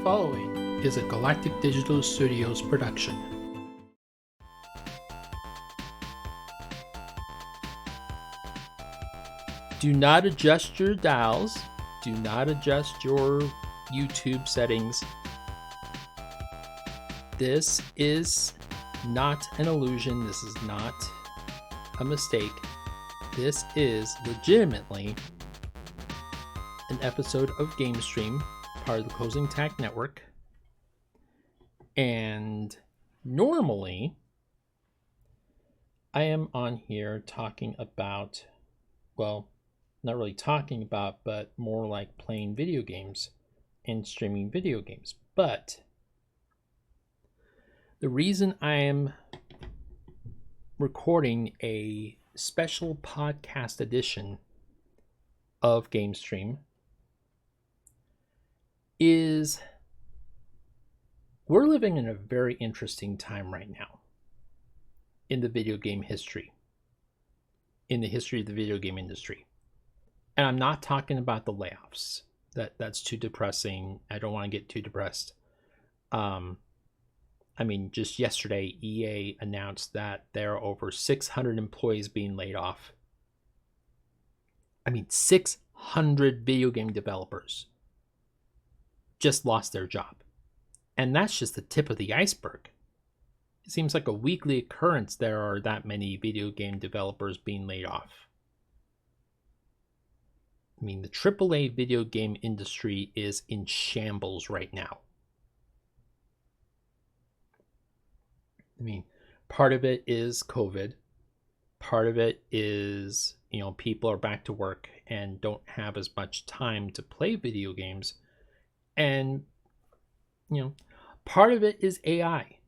following is a Galactic Digital Studios production. Do not adjust your dials. Do not adjust your YouTube settings. This is not an illusion. This is not a mistake. This is legitimately an episode of GAMEstream, part of the Closing Tack Network. And normally, I am on here talking about, well, not really talking about, but more like playing video games and streaming video games. But the reason I am recording a special podcast edition of GAMEstream is we're living in a very interesting time right now in the video game history, in the history of the video game industry. And I'm not talking about the layoffs. That's too depressing. I don't want to get too depressed. Just yesterday, EA announced that there are over 600 employees being laid off. 600 video game developers just lost their job. And that's just the tip of the iceberg. It seems like a weekly occurrence there are that many video game developers being laid off. The AAA video game industry is in shambles right now. Part of it is COVID. Part of it is, people are back to work and don't have as much time to play video games. And, part of it is AI.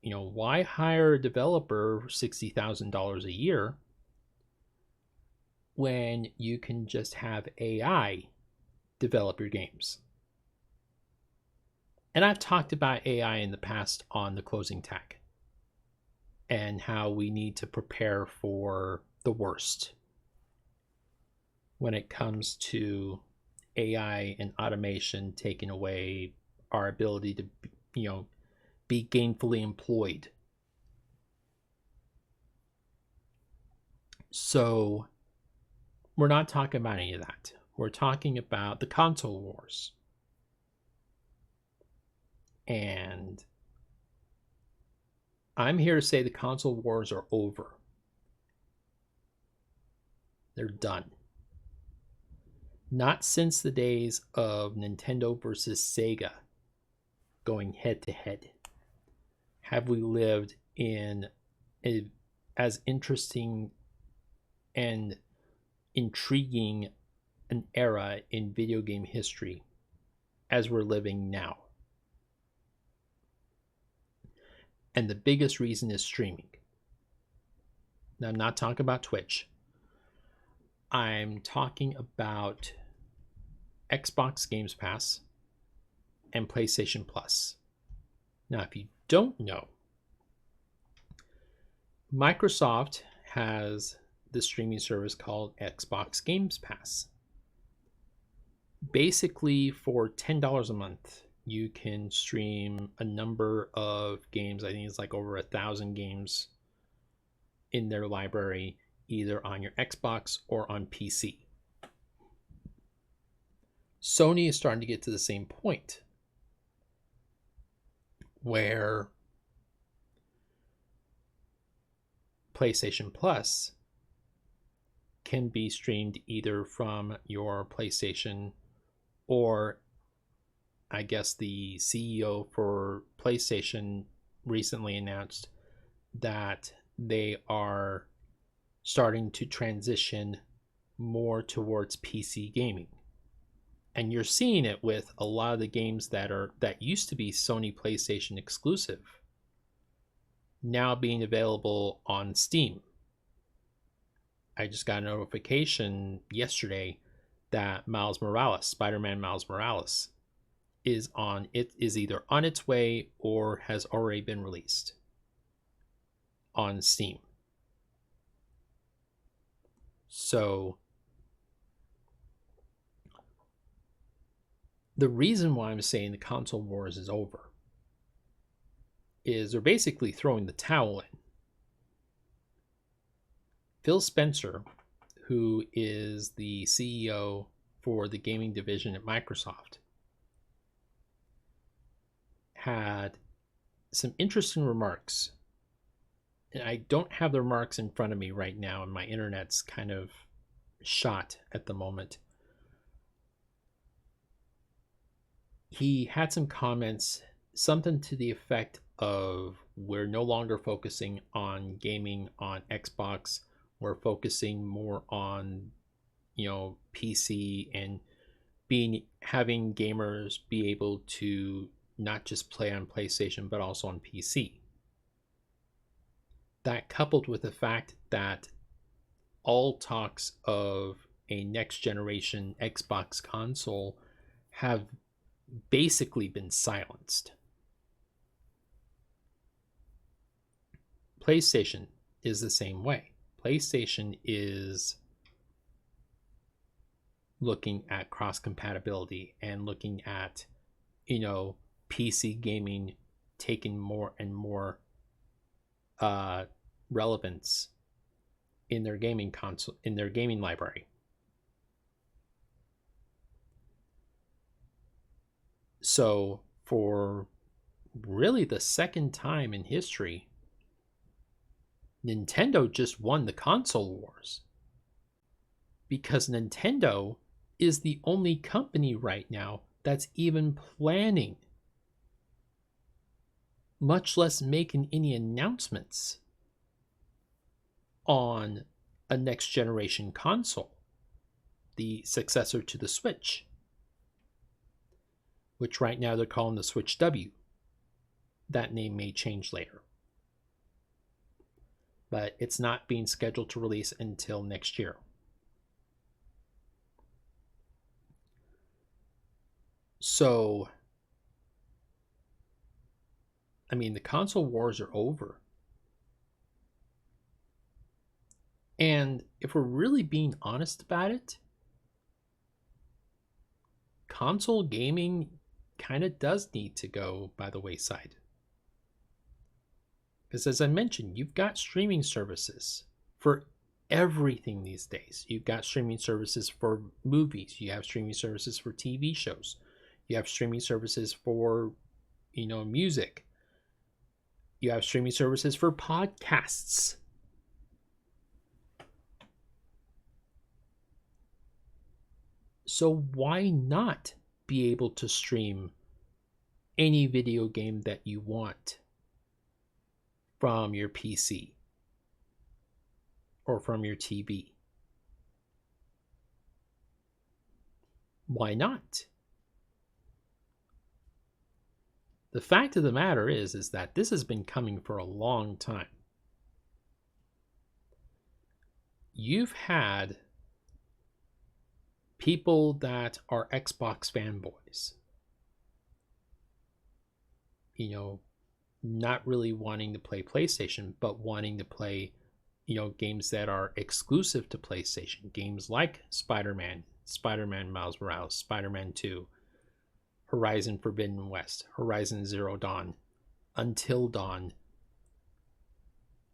Why hire a developer for $60,000 a year when you can just have AI develop your games? And I've talked about AI in the past on the Closing Tack and how we need to prepare for the worst when it comes to AI and automation taking away our ability to, be gainfully employed. So we're not talking about any of that. We're talking about the console wars. And I'm here to say the console wars are over. They're done. Not since the days of Nintendo versus Sega going head to head have we lived in as interesting and intriguing an era in video game history as we're living now. And the biggest reason is streaming. Now, I'm not talking about Twitch. I'm talking about Xbox Games Pass and PlayStation Plus. Now, if you don't know, Microsoft has the streaming service called Xbox Games Pass. Basically, for $10 a month, you can stream a number of games. I think it's like over 1,000 games in their library, either on your Xbox or on PC. Sony is starting to get to the same point where PlayStation Plus can be streamed either from your PlayStation, or I guess the CEO for PlayStation recently announced that they are starting to transition more towards PC gaming. And you're seeing it with a lot of the games that used to be Sony PlayStation exclusive now being available on Steam. I just got a notification yesterday that Spider-Man Miles Morales is either on its way or has already been released on Steam. So the reason why I'm saying the console wars is over is they're basically throwing the towel in. Phil Spencer, who is the CEO for the gaming division at Microsoft, had some interesting remarks. And I don't have the remarks in front of me right now, and my internet's kind of shot at the moment. He had some comments, something to the effect of, we're no longer focusing on gaming on Xbox, we're focusing more on, PC, and having gamers be able to not just play on PlayStation but also on PC. That, coupled with the fact that all talks of a next generation Xbox console have basically been silenced. PlayStation is the same way. PlayStation is looking at cross compatibility and looking at, PC gaming taking more and more relevance in their gaming console, in their gaming library. So for really the second time in history, Nintendo just won the console wars, because Nintendo is the only company right now that's even planning, much less making any announcements on a next generation console, the successor to the Switch, which right now they're calling the Switch W. That name may change later, but it's not being scheduled to release until next year. So, the console wars are over. And if we're really being honest about it, console gaming kind of does need to go by the wayside. Because as I mentioned, you've got streaming services for everything these days. You've got streaming services for movies, you have streaming services for TV shows, you have streaming services for, music, you have streaming services for podcasts. So why not be able to stream any video game that you want from your PC or from your TV? Why not? The fact of the matter is that this has been coming for a long time. You've had people that are Xbox fanboys, not really wanting to play PlayStation, but wanting to play, games that are exclusive to PlayStation. Games like Spider-Man, Spider-Man Miles Morales, Spider-Man 2, Horizon Forbidden West, Horizon Zero Dawn, Until Dawn.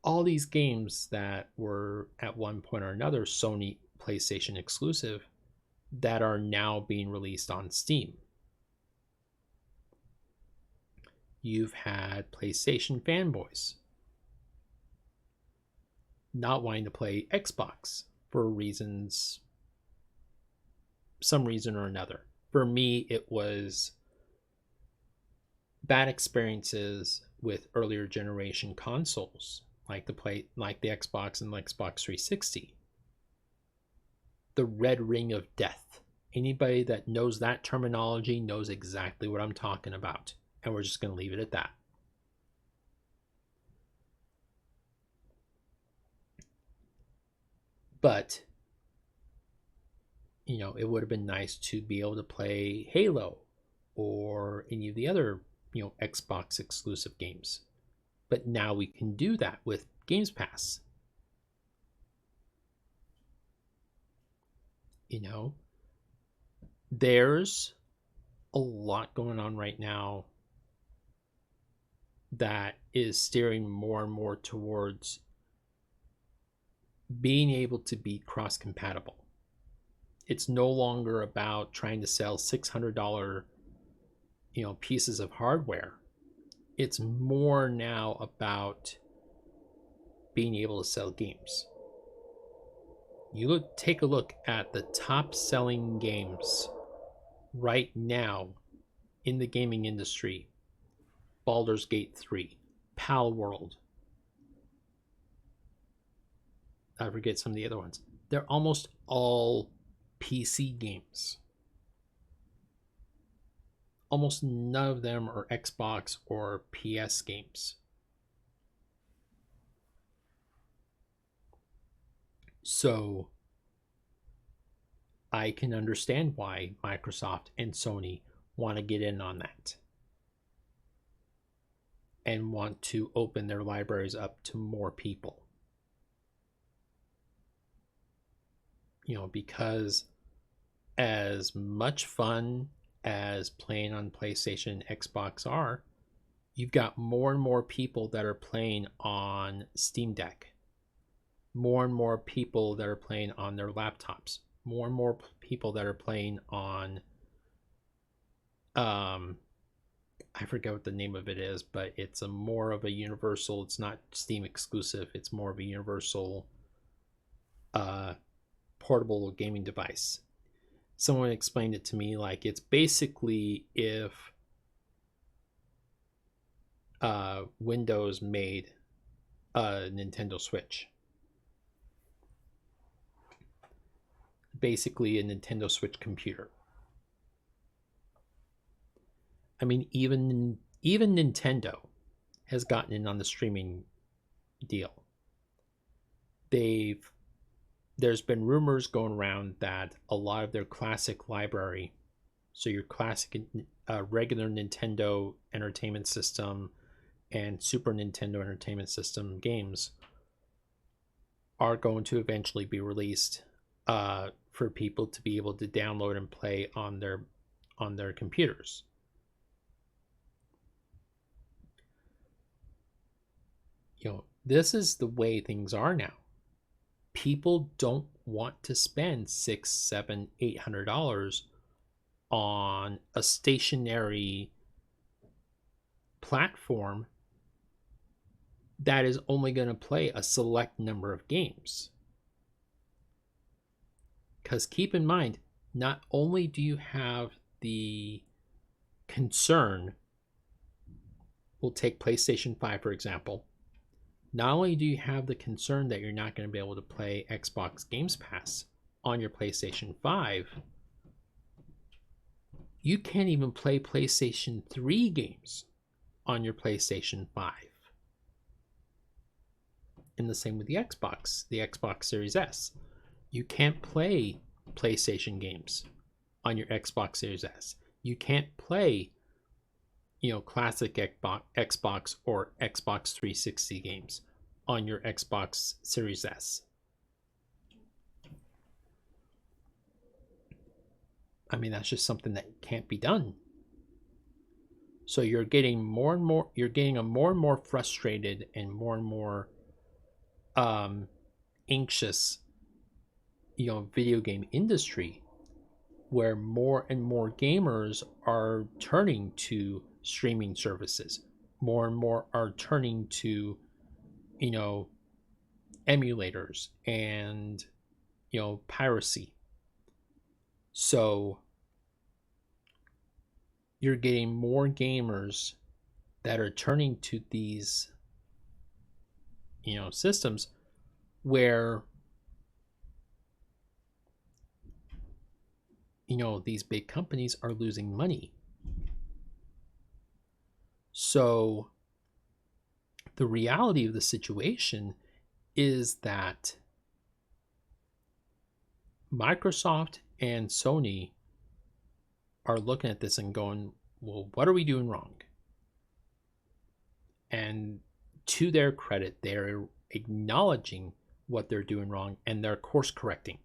All these games that were at one point or another Sony PlayStation exclusive that are now being released on Steam. You've had PlayStation fanboys not wanting to play Xbox for some reason or another. For me, it was bad experiences with earlier generation consoles, like the Xbox and the Xbox 360. The red ring of death. Anybody that knows that terminology knows exactly what I'm talking about. And we're just going to leave it at that. But, it would have been nice to be able to play Halo or any of the other, Xbox exclusive games. But now we can do that with Games Pass. There's a lot going on right now that is steering more and more towards being able to be cross compatible. It's no longer about trying to sell $600 pieces of hardware. It's more now about being able to sell games. Take a look at the top selling games right now in the gaming industry. Baldur's Gate 3, Pal World, I forget some of the other ones. They're almost all PC games. Almost none of them are Xbox or PS games. So I can understand why Microsoft and Sony want to get in on that and want to open their libraries up to more people. Because as much fun as playing on PlayStation and Xbox are, you've got more and more people that are playing on Steam Deck, more and more people that are playing on their laptops, more and more people that are playing on I forget what the name of it is, but it's a more of a universal, it's not Steam exclusive, it's more of a universal portable gaming device. Someone explained it to me like it's basically if Windows made a Nintendo Switch. Basically a Nintendo Switch computer. I mean, even Nintendo has gotten in on the streaming deal. There's been rumors going around that a lot of their classic library, so your classic regular Nintendo Entertainment System and Super Nintendo Entertainment System games, are going to eventually be released for people to be able to download and play on their computers. This is the way things are now. People don't want to spend $600, $700, $800 on a stationary platform that is only going to play a select number of games. Because keep in mind, not only do you have the concern, we'll take PlayStation 5 for example, not only do you have the concern that you're not going to be able to play Xbox Games Pass on your PlayStation 5, you can't even play PlayStation 3 games on your PlayStation 5. And the same with the Xbox Series S. You can't play PlayStation games on your Xbox Series S. You can't play, classic Xbox or Xbox 360 games on your Xbox Series S. I mean, that's just something that can't be done. So you're getting a more and more frustrated and more anxious, video game industry, where more and more gamers are turning to streaming services. More and more are turning to, emulators and, piracy. So you're getting more gamers that are turning to these, systems where, these big companies are losing money. So the reality of the situation is that Microsoft and Sony are looking at this and going, well, what are we doing wrong? And to their credit, they're acknowledging what they're doing wrong and they're course correcting.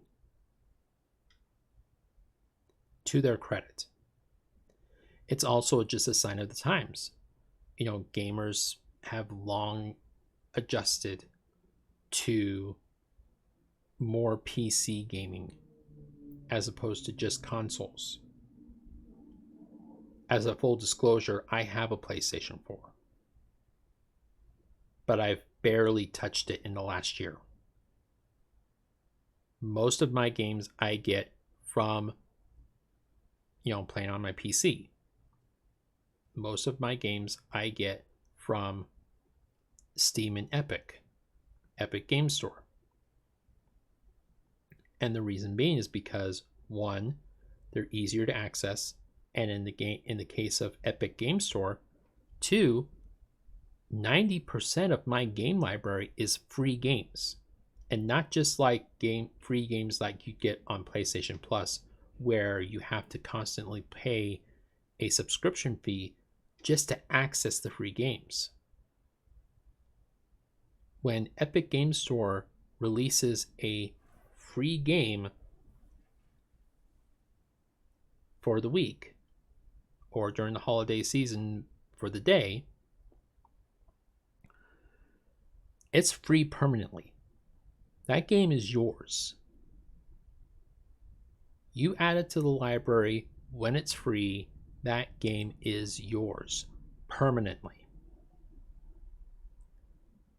To their credit. It's also just a sign of the times. Gamers have long adjusted to more PC gaming as opposed to just consoles. As a full disclosure, I have a PlayStation 4, but I've barely touched it in the last year. Most of my games I get from playing on my PC. Most of my games I get from Steam and Epic Game Store. And the reason being is because, one, they're easier to access, and in the case of Epic Game Store, two, 90% of my game library is free games. And not just like free games like you get on PlayStation Plus, where you have to constantly pay a subscription fee just to access the free games. When Epic Game Store releases a free game for the week or during the holiday season for the day, it's free permanently. That game is yours. You add it to the library when it's free, that game is yours permanently.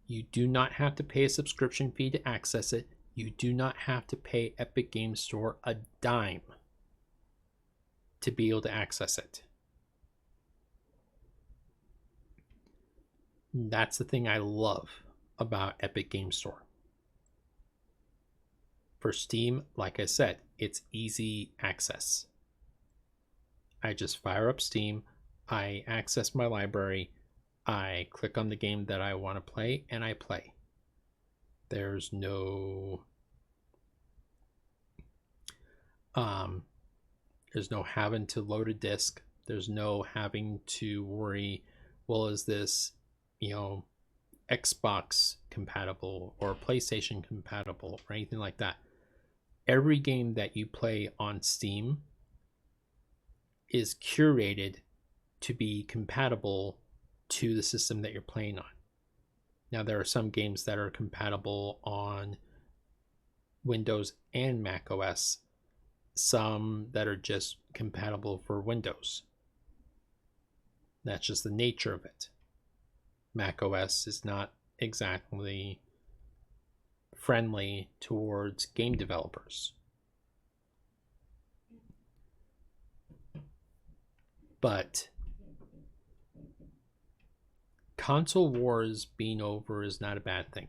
You do not have to pay a subscription fee to access it. You do not have to pay Epic Game Store a dime to be able to access it. That's the thing I love about Epic Game Store. For Steam, like I said, it's easy access. I just fire up Steam, I access my library, I click on the game that I want to play, and I play. There's no having to load a disc. There's no having to worry, well, is this, Xbox compatible or PlayStation compatible or anything like that. Every game that you play on Steam is curated to be compatible to the system that you're playing on. Now, there are some games that are compatible on Windows and Mac OS, some that are just compatible for Windows. That's just the nature of it. Mac OS is not exactly friendly towards game developers. But console wars being over is not a bad thing.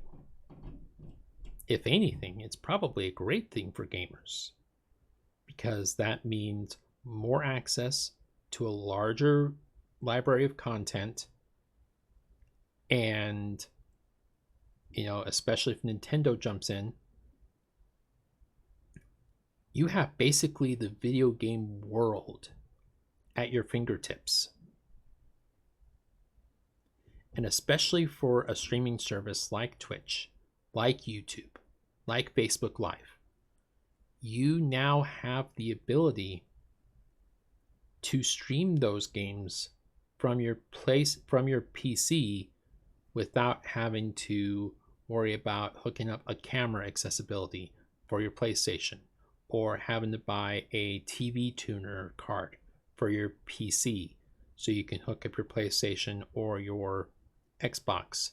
If anything, it's probably a great thing for gamers, because that means more access to a larger library of content, and especially if Nintendo jumps in, you have basically the video game world at your fingertips. And especially for a streaming service like Twitch, like YouTube, like Facebook Live, you now have the ability to stream those games from your PC without having to worry about hooking up a camera accessibility for your PlayStation, or having to buy a TV tuner card for your PC so you can hook up your PlayStation or your Xbox.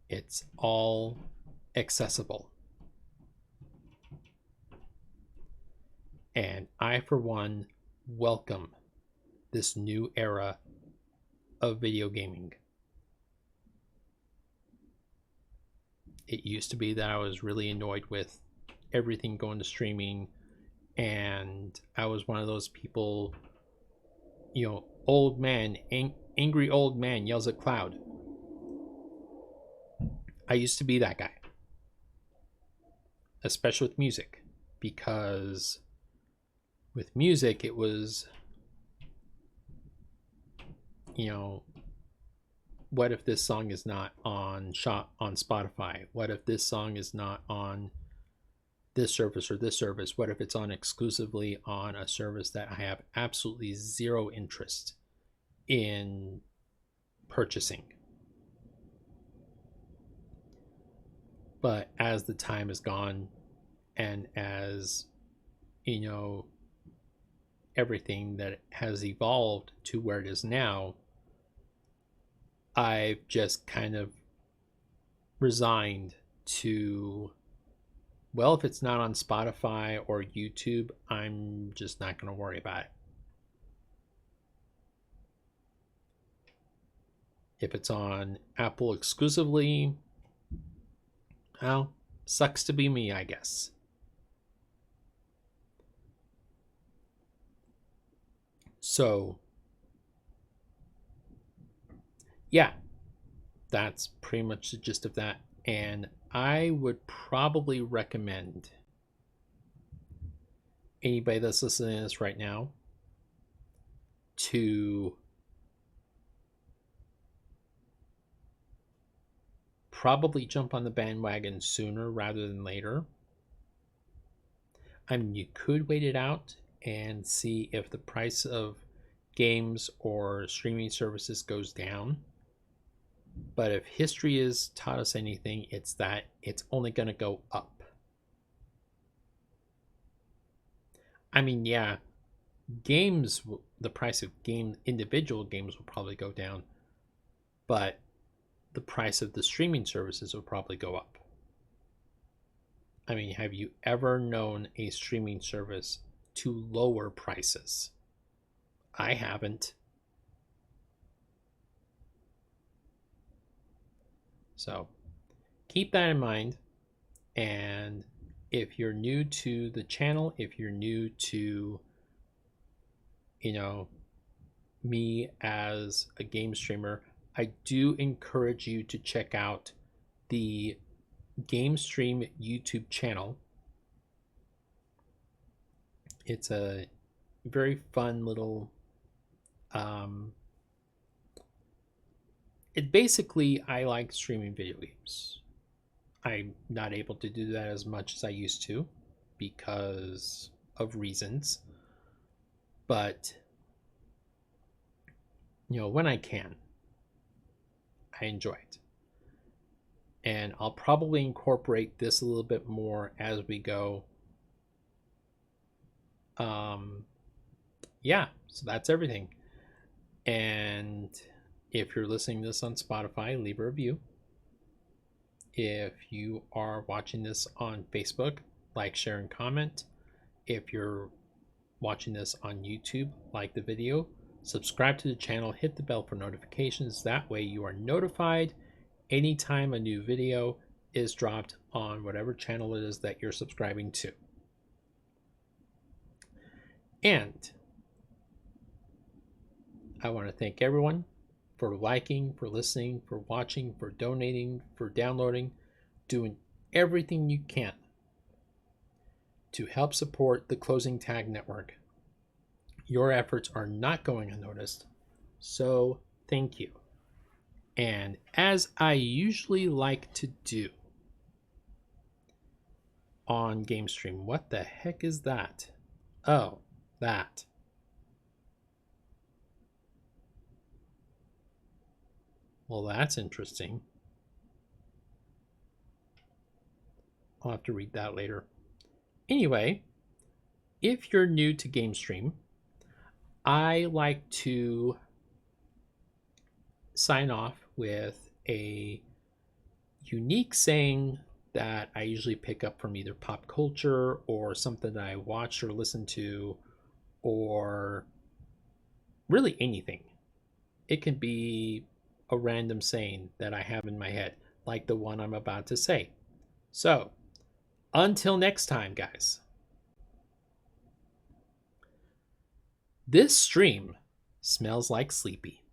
It's all accessible. And I, for one, welcome this new era of video gaming. It used to be that I was really annoyed with everything going to streaming, and I was one of those people, old man, angry old man yells at cloud. I used to be that guy, especially with music, because with music it was, what if this song is not on Spotify? What if this song is not on this service or this service? What if it's on exclusively on a service that I have absolutely zero interest in purchasing? But as the time has gone, and as you know, everything that has evolved to where it is now, I've just kind of resigned to, well, if it's not on Spotify or YouTube, I'm just not going to worry about it. If it's on Apple exclusively, well, sucks to be me, I guess. So, yeah, that's pretty much the gist of that. And I would probably recommend anybody that's listening to this right now to probably jump on the bandwagon sooner rather than later. I mean, you could wait it out and see if the price of games or streaming services goes down. But if history has taught us anything, it's that it's only going to go up. I mean, yeah, games, the price of individual games will probably go down, but the price of the streaming services will probably go up. I mean, have you ever known a streaming service to lower prices? I haven't. So keep that in mind. And if you're new to the channel, if you're new to, me as a game streamer, I do encourage you to check out the GameStream YouTube channel. It's a very fun little it basically, I like streaming video games. I'm not able to do that as much as I used to because of reasons, but when I can, I enjoy it. And I'll probably incorporate this a little bit more as we go. Yeah, so that's everything. And if you're listening to this on Spotify, leave a review. If you are watching this on Facebook, like, share, and comment. If you're watching this on YouTube, like the video, subscribe to the channel, hit the bell for notifications. That way you are notified anytime a new video is dropped on whatever channel it is that you're subscribing to. And I want to thank everyone for liking, for listening, for watching, for donating, for downloading, doing everything you can to help support the Closing Tag Network. Your efforts are not going unnoticed, so thank you. And as I usually like to do on GameStream, what the heck is that? Oh, that. Well, that's interesting. I'll have to read that later. Anyway, if you're new to GameStream, I like to sign off with a unique saying that I usually pick up from either pop culture or something that I watched or listened to, or really anything. It can be a random saying that I have in my head, like the one I'm about to say. So, until next time, guys. This stream smells like Sleepy.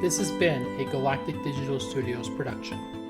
This has been a Galactic Digital Studios production.